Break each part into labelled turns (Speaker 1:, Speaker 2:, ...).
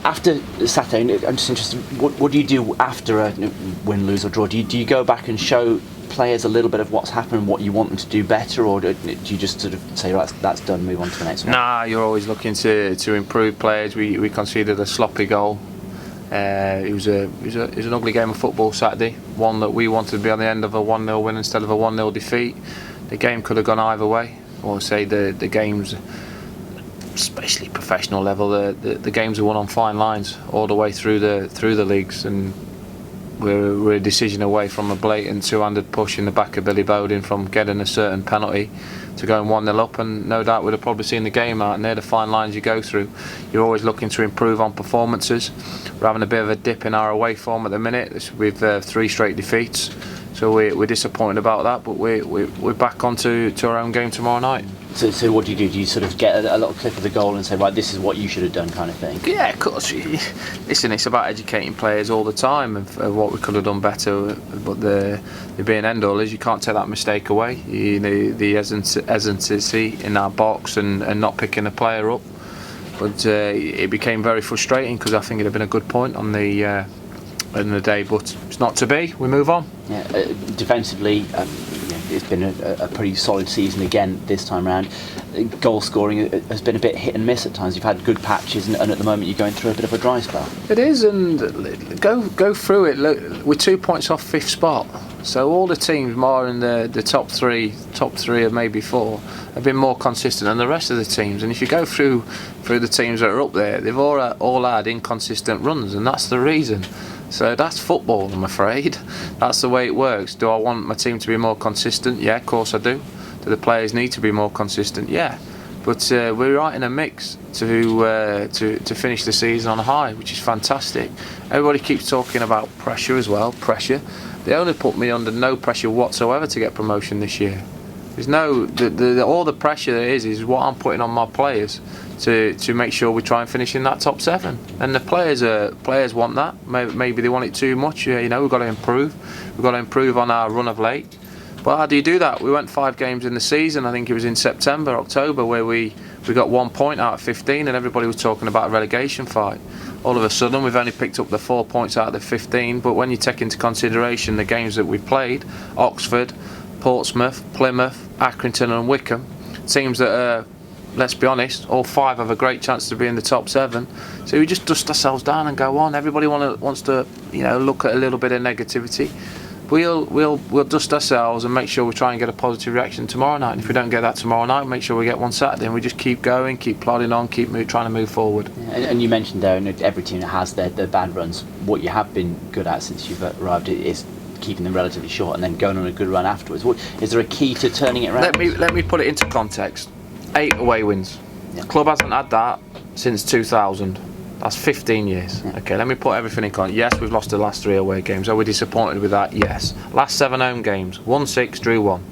Speaker 1: After Saturday, I'm just interested, what do you do after a win, lose or draw? Do you go back and show players a little bit of what's happened, what you want them to do better, or do you just sort of say, right, that's done, move on to the next one?
Speaker 2: Nah, you're always looking to improve players. We conceded a sloppy goal. It was an ugly game of football Saturday, one that we wanted to be on the end of a 1-0 win instead of a 1-0 defeat. The game could have gone either way. I would say the games, especially professional level, the games are won on fine lines all the way through the leagues, and we're a decision away from a blatant two-handed push in the back of Billy Bowden from getting a certain penalty to going 1-0 up, and no doubt we'd have probably seen the game out, and they're the fine lines you go through. You're always looking to improve on performances. We're having a bit of a dip in our away form at the minute with 3 straight defeats, so we're disappointed about that, but we're back onto our own game tomorrow night.
Speaker 1: So what do? Do you sort of get a little clip of the goal and say, right, this is what you should have done, kind of thing?
Speaker 2: Yeah, of course. Listen, it's about educating players all the time of what we could have done better, but the being end all is you can't take that mistake away. The hesitancy in our box and not picking the player up. But it became very frustrating because I think it'd have been a good point on the day, but it's not to be. We move on.
Speaker 1: Yeah, defensively, it's been a pretty solid season again this time round. Goal scoring has been a bit hit and miss at times. You've had good patches, and at the moment you're going through a bit of a dry spell.
Speaker 2: It is, and go through it. Look, we're 2 points off 5th spot. So all the teams more in the top three or maybe 4 have been more consistent than the rest of the teams. And if you go through the teams that are up there, they've all had inconsistent runs, and that's the reason. So that's football, I'm afraid. That's the way it works. Do I want my team to be more consistent? Yeah, of course I do. Do the players need to be more consistent? Yeah. But we're right in a mix to finish the season on a high, which is fantastic. Everybody keeps talking about pressure as well. Pressure. They only put me under no pressure whatsoever to get promotion this year. There's no all the pressure there is what I'm putting on my players to make sure we try and finish in that top 7. And the players want that. Maybe they want it too much. We've got to improve. We've got to improve on our run of late. But how do you do that? We went 5 games in the season. I think it was in September, October, where we got 1 point out of 15, and everybody was talking about a relegation fight. All of a sudden, we've only picked up the 4 points out of the 15. But when you take into consideration the games that we've played, Oxford, Portsmouth, Plymouth, Accrington and Wickham, teams that are, let's be honest, all 5 have a great chance to be in the top 7. So we just dust ourselves down and go on. Everybody wants to look at a little bit of negativity. We'll dust ourselves and make sure we try and get a positive reaction tomorrow night. And if we don't get that tomorrow night, make sure we get one Saturday, and we just keep going, keep plodding on, trying to move forward.
Speaker 1: Yeah, and you mentioned there, every team has their bad runs. What you have been good at since you've arrived is keeping them relatively short and then going on a good run afterwards. Is there a key to turning it around?
Speaker 2: Let me put it into context. 8 away wins. Yeah. Club hasn't had that since 2000. That's 15 years. Yeah. Okay, let me put everything in context. Yes, we've lost the last 3 away games. Are we disappointed with that? Yes. Last 7 home games, won 6, drew 1.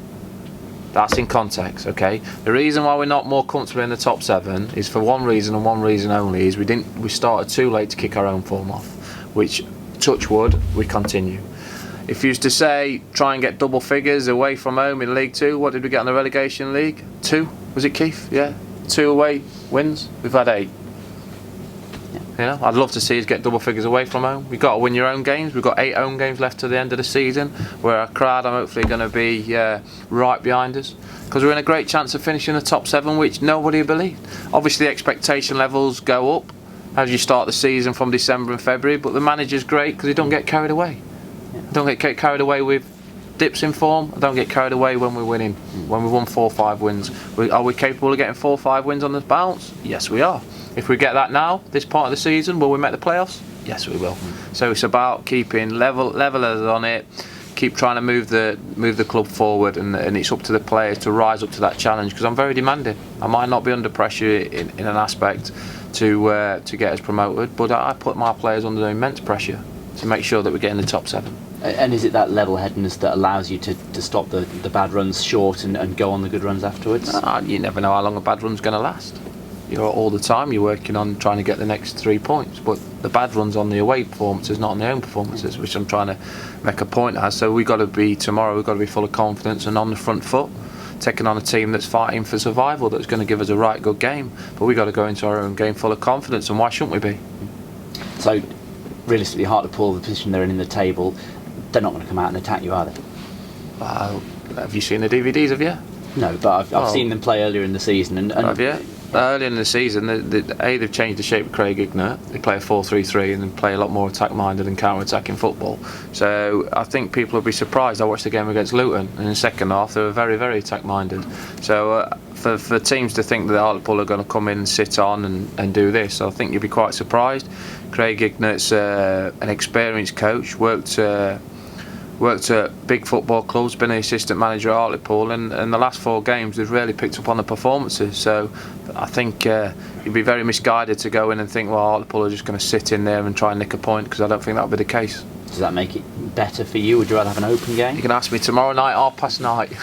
Speaker 2: That's in context, okay? The reason why we're not more comfortable in the top 7 is for one reason and one reason only, is we started too late to kick our own form off, which, touch wood, we continue. If you used to say, try and get double figures away from home in League 2, what did we get in the relegation league? 2? Was it, Keith? Yeah. 2 away wins. We've had 8. I'd love to see us get double figures away from home. We've got to win your own games. We've got 8 home games left to the end of the season, where our crowd are hopefully going to be right behind us, because we're in a great chance of finishing the top 7, which nobody believed. Obviously, expectation levels go up as you start the season from December and February, but the manager's great because he don't get carried away. Don't get carried away with dips in form. Don't get carried away when we're winning. When we won 4 or 5 wins, are we capable of getting 4 or 5 wins on the bounce? Yes, we are. If we get that now, this part of the season, will we make the playoffs? Yes, we will. So it's about keeping levelers on it, keep trying to move the club forward, and it's up to the players to rise up to that challenge, because I'm very demanding. I might not be under pressure in an aspect to get us promoted, but I put my players under immense pressure to make sure that we get in the top 7.
Speaker 1: And is it that level-headedness that allows you to stop the bad runs short and go on the good runs afterwards?
Speaker 2: You never know how long a bad run's going to last. All the time you're working on trying to get the next 3 points, but the bad run's on the away performances, not on the home performances, which I'm trying to make a point as. So we've got to be full of confidence and on the front foot, taking on a team that's fighting for survival, that's going to give us a right good game. But we've got to go into our own game full of confidence, and why shouldn't we be?
Speaker 1: So, realistically, Hartlepool, the position they're in the table, they're not going to come out and attack you, are they?
Speaker 2: Have you seen the DVDs? Have you?
Speaker 1: No, but I've seen them play earlier in the season. And
Speaker 2: Have you? Early in the season, they've changed the shape of Craig Ignat. They play a 4-3-3 and they play a lot more attack-minded and counter-attacking football. So I think people will be surprised. I watched the game against Luton, and in the second half they were very, very attack-minded. So for teams to think that Hartlepool are going to come in and sit on and do this, I think you'd be quite surprised. Craig Ignat's an experienced coach, worked at big football clubs, been an assistant manager at Hartlepool, and the last 4 games they've really picked up on the performances. So I think you'd be very misguided to go in and think, well, Hartlepool are just going to sit in there and try and nick a point, because I don't think that would be the case.
Speaker 1: Does that make it better for you? Would you rather have an open game?
Speaker 2: You can ask me tomorrow night, 9:30.